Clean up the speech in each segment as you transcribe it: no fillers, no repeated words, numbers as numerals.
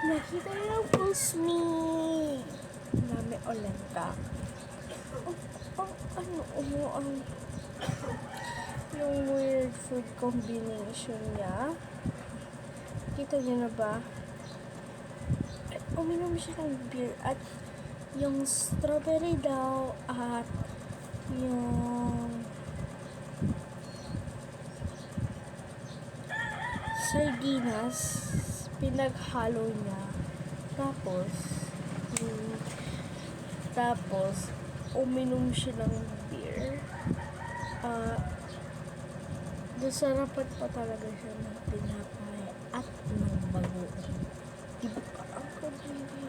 Nakita niyo ang post ni Nami Olenka. Yung weird food combination niya. Kita niyo na ba? Uminom siya ng beer at yung strawberry daw at yung sardinas pinaghalo niya. Tapos uminom siya ng beer. Nasarapan pa talaga siya ng tinapay at ng bagoong. Diba ang kadiri?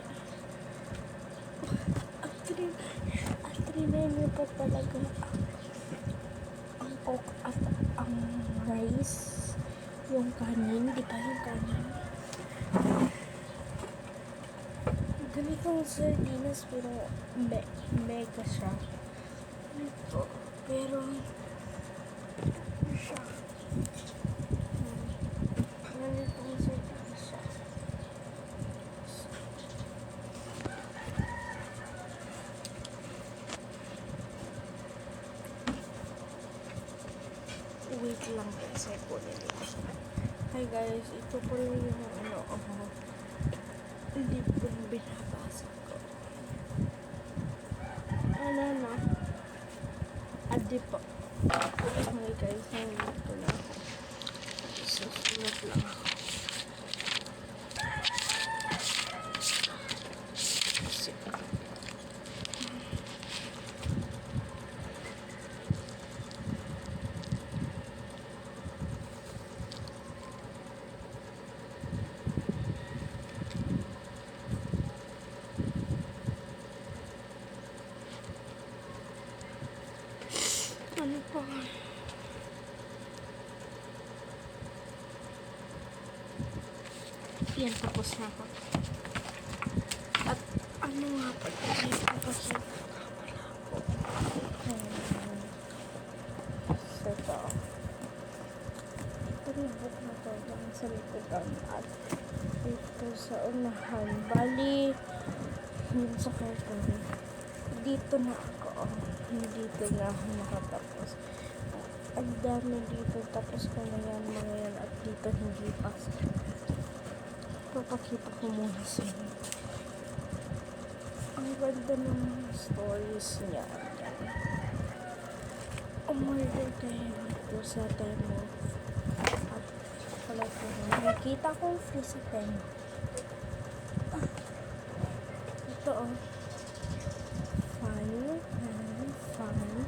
At rinay niya pa talaga ang coke at ang rice. Yung kanin, di ba yung kanin? Ganitong sardinas pero mega siya. Ito, pero siya. Ganitong sardinas siya. Wait lang kasi kunin ko siya. Hi guys, ito po yung librong binabasa ko. Adi po. Hi guys, nandito na ako. Susunod lang ako. Ano pa? Yan, tapos na ako. At ano nga pa? Dito kasi wala ko. So, ito yung book na to lang sa likodan at dito sa unahan. Bali, yun sa karton. Dito na ako. Dito na ako nakatapos. Ang dami dito. Tapos ko na yan mga yan. At dito hindi pa. Papakita ko muna sa inyo. Ang ganda ng stories niya. Umorder kayo dito sa Temo. At pala ko nakita ko free sa Temo. Ito fun.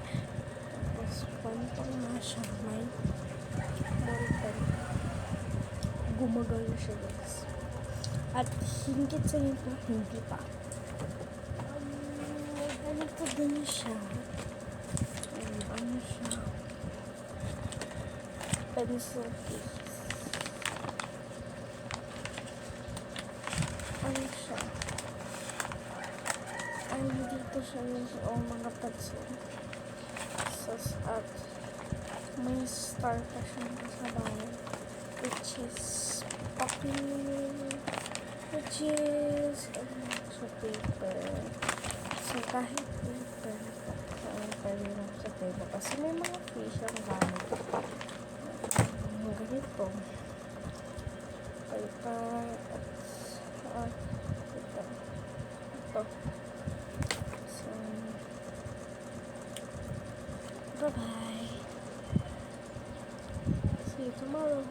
Tapos fun pang nga siya. May ballpen. Gumagano siya guys. At hingkit sa ito, hindi pa. May ganito din siya. Ano siya? Pencil case. Ano siya? Ay, dito siya yung mga pencil. At may star pa siya sa bawah. Which is sa paper. So, kahit paper, pwede lang sa paper. Kasi may mga free siyang gamit. Ganito. Paper at ito. So, bye-bye. See you tomorrow.